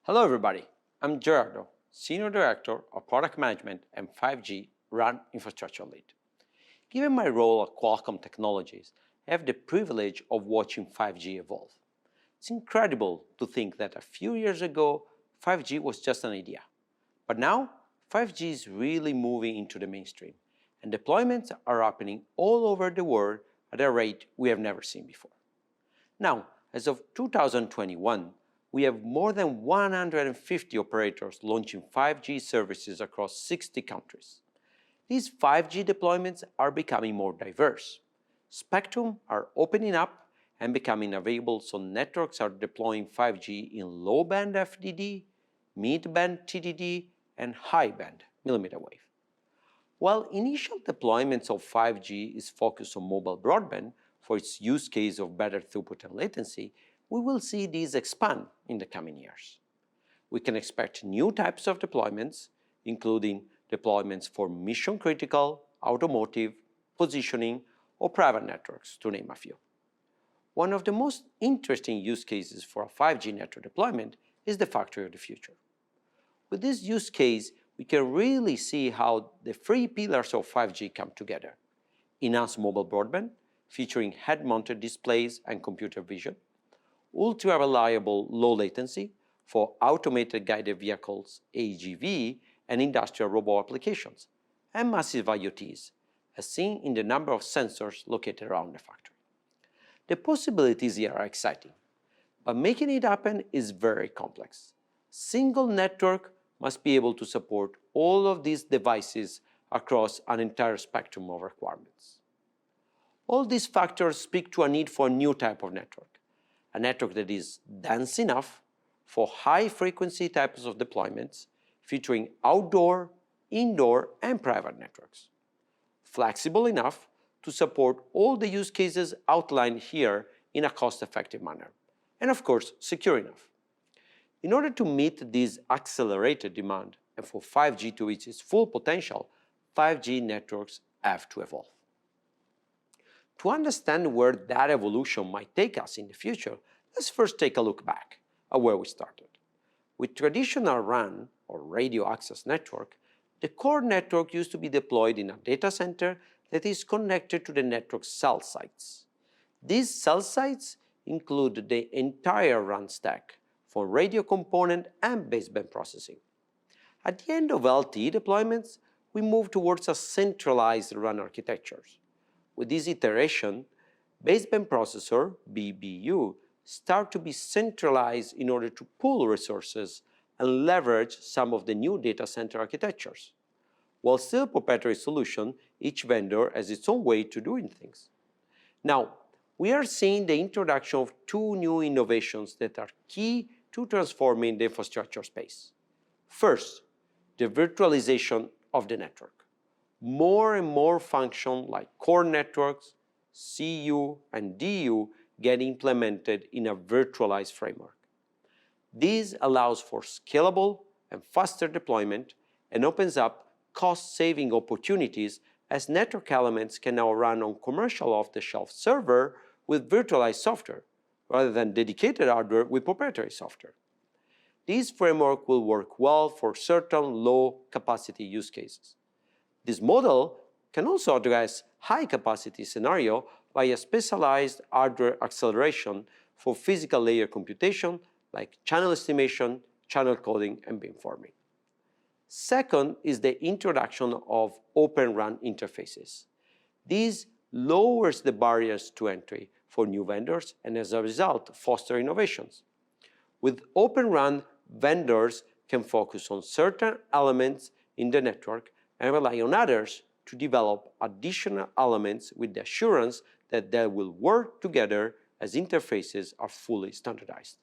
Hello everybody, I'm Gerardo, Senior Director of Product Management and 5G RAN Infrastructure Lead. Given my role at Qualcomm Technologies, I have the privilege of watching 5G evolve. It's incredible to think that a few years ago, 5G was just an idea. But now, 5G is really moving into the mainstream, and deployments are happening all over the world at a rate we have never seen before. Now, as of 2021, we have more than 150 operators launching 5G services across 60 countries. These 5G deployments are becoming more diverse. Spectrum are opening up and becoming available, so networks are deploying 5G in low-band FDD, mid-band TDD, and high-band millimeter wave. While initial deployments of 5G is focused on mobile broadband for its use case of better throughput and latency, we will see these expand in the coming years. We can expect new types of deployments, including deployments for mission-critical, automotive, positioning, or private networks, to name a few. One of the most interesting use cases for a 5G network deployment is the factory of the future. With this use case, we can really see how the three pillars of 5G come together. Enhanced mobile broadband, featuring head-mounted displays and computer vision, ultra-reliable low latency for automated guided vehicles, AGV, and industrial robot applications, and massive IoTs, as seen in the number of sensors located around the factory. The possibilities here are exciting, but making it happen is very complex. Single network must be able to support all of these devices across an entire spectrum of requirements. All these factors speak to a need for a new type of network, a network that is dense enough for high-frequency types of deployments, featuring outdoor, indoor, and private networks. Flexible enough to support all the use cases outlined here in a cost-effective manner. And of course, secure enough. In order to meet this accelerated demand and for 5G to reach its full potential, 5G networks have to evolve. To understand where that evolution might take us in the future, let's first take a look back at where we started. With traditional RAN, or radio access network, the core network used to be deployed in a data center that is connected to the network cell sites. These cell sites include the entire RAN stack, for radio component and baseband processing. At the end of LTE deployments, we move towards a centralized RAN architecture. With this iteration, baseband processor, BBU, start to be centralized in order to pool resources and leverage some of the new data center architectures. While still proprietary solution, each vendor has its own way to doing things. Now, we are seeing the introduction of two new innovations that are key to transforming the infrastructure space. First, the virtualization of the network. More and more functions like core networks, CU, and DU get implemented in a virtualized framework. This allows for scalable and faster deployment and opens up cost-saving opportunities as network elements can now run on commercial off-the-shelf server with virtualized software, rather than dedicated hardware with proprietary software. This framework will work well for certain low-capacity use cases. This model can also address high-capacity scenario by a specialized hardware acceleration for physical layer computation like channel estimation, channel coding, and beamforming. Second is the introduction of Open RAN interfaces. This lowers the barriers to entry for new vendors and as a result foster innovations. With Open RAN, vendors can focus on certain elements in the network and rely on others to develop additional elements with the assurance that they will work together as interfaces are fully standardized.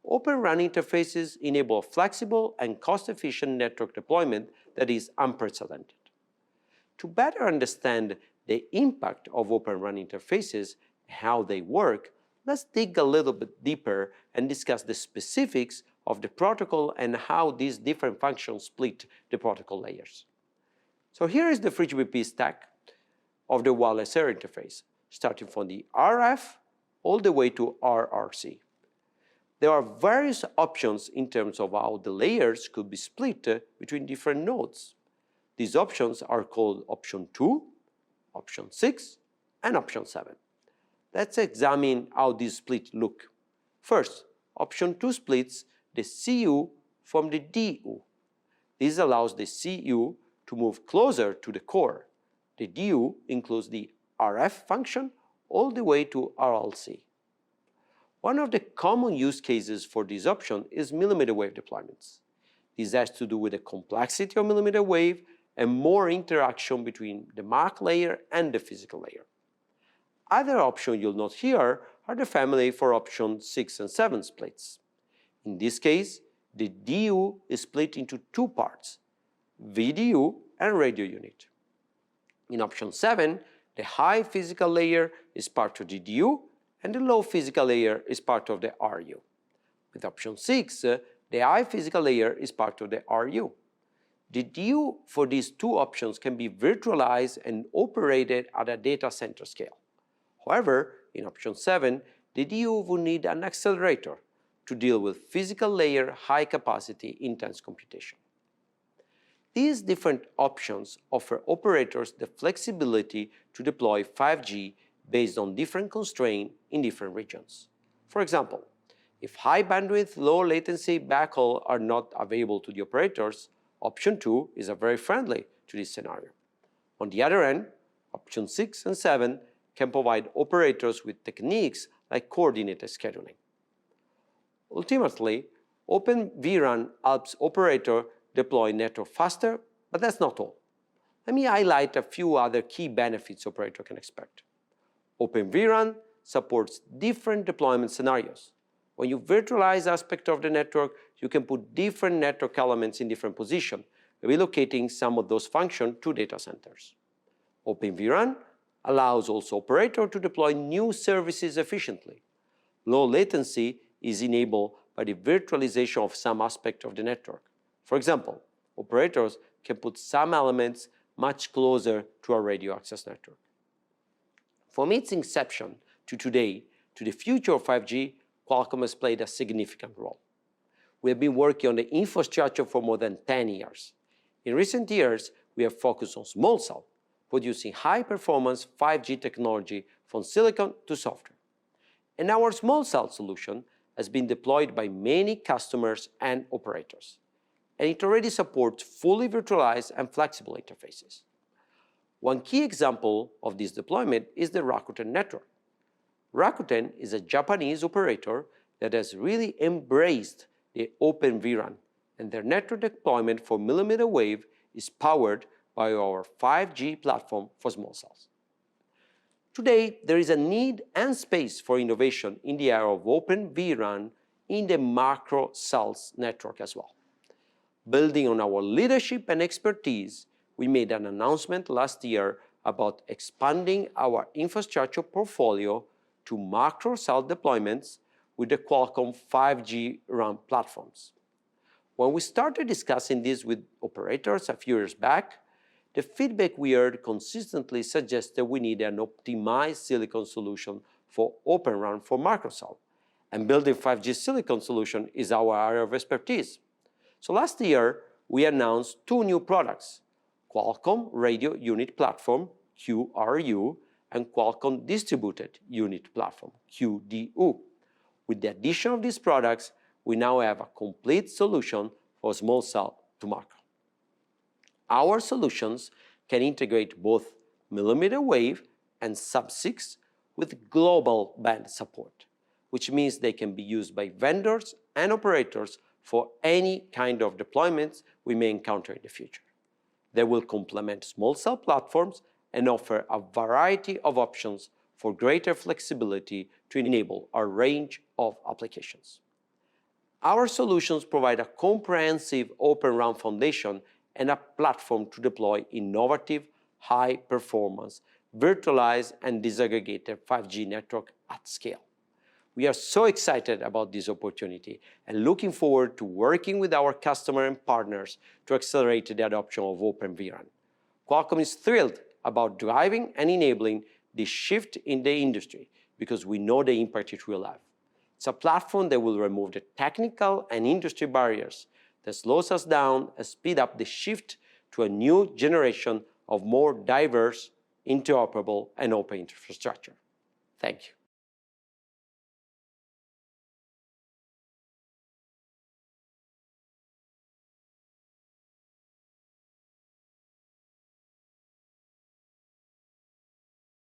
Open RAN interfaces enable flexible and cost-efficient network deployment that is unprecedented. To better understand the impact of Open RAN interfaces and how they work, let's dig a little bit deeper and discuss the specifics of the protocol and how these different functions split the protocol layers. So here is the 3GPP stack of the wireless area interface, starting from the RF all the way to RRC. there are various options in terms of how the layers could be split between different nodes. These options are called option 2, option 6, and option 7. Let's examine how these splits look. First, option 2 splits the CU from the DU. This allows the CU to move closer to the core. The DU includes the RF function all the way to RLC. One of the common use cases for this option is millimeter wave deployments. This has to do with the complexity of millimeter wave and more interaction between the MAC layer and the physical layer. Other options you'll note here are the family for option 6 and 7 splits. In this case, the DU is split into two parts, VDU and radio unit. In option 7, the high physical layer is part of the DU and the low physical layer is part of the RU. With option 6, the high physical layer is part of the RU. The DU for these two options can be virtualized and operated at a data center scale. However, in option 7, the DU will need an accelerator to deal with physical layer high capacity intense computation. These different options offer operators the flexibility to deploy 5G based on different constraints in different regions. For example, if high bandwidth, low latency backhaul are not available to the operators, option 2 is very friendly to this scenario. On the other end, option 6 and 7 can provide operators with techniques like coordinated scheduling. Ultimately, Open VRAN helps operators deploy network faster, but that's not all. Let me highlight a few other key benefits operators can expect. Open VRAN supports different deployment scenarios. When you virtualize aspects of the network, you can put different network elements in different positions, relocating some of those functions to data centers. Open VRAN allows also operators to deploy new services efficiently. Low latency is enabled by the virtualization of some aspect of the network. For example, operators can put some elements much closer to a radio access network. From its inception to today, to the future of 5G, Qualcomm has played a significant role. We have been working on the infrastructure for more than 10 years. In recent years, we have focused on small cell, producing high-performance 5G technology from silicon to software. And our small cell solution has been deployed by many customers and operators, and it already supports fully virtualized and flexible interfaces. One key example of this deployment is the Rakuten network. Rakuten is a Japanese operator that has really embraced the Open VRAN, and their network deployment for millimeter wave is powered by our 5G platform for small cells. Today, there is a need and space for innovation in the area of Open VRAN in the macro cells network as well. Building on our leadership and expertise, we made an announcement last year about expanding our infrastructure portfolio to macro cell deployments with the Qualcomm 5G RAN platforms. When we started discussing this with operators a few years back, the feedback we heard consistently suggested we need an optimized silicon solution for Open RAN for macrocell, and building 5G silicon solution is our area of expertise. So last year, we announced two new products, Qualcomm Radio Unit Platform, QRU, and Qualcomm Distributed Unit Platform, QDU. With the addition of these products, we now have a complete solution for small cell to macro. Our solutions can integrate both millimeter wave and sub-6 with global band support, which means they can be used by vendors and operators for any kind of deployments we may encounter in the future. They will complement small cell platforms and offer a variety of options for greater flexibility to enable a range of applications. Our solutions provide a comprehensive Open RAN foundation and a platform to deploy innovative, high-performance, virtualized and disaggregated 5G network at scale. We are so excited about this opportunity and looking forward to working with our customers and partners to accelerate the adoption of Open VRAN. Qualcomm is thrilled about driving and enabling this shift in the industry because we know the impact it will have. It's a platform that will remove the technical and industry barriers that slows us down and speed up the shift to a new generation of more diverse, interoperable, and open infrastructure. Thank you.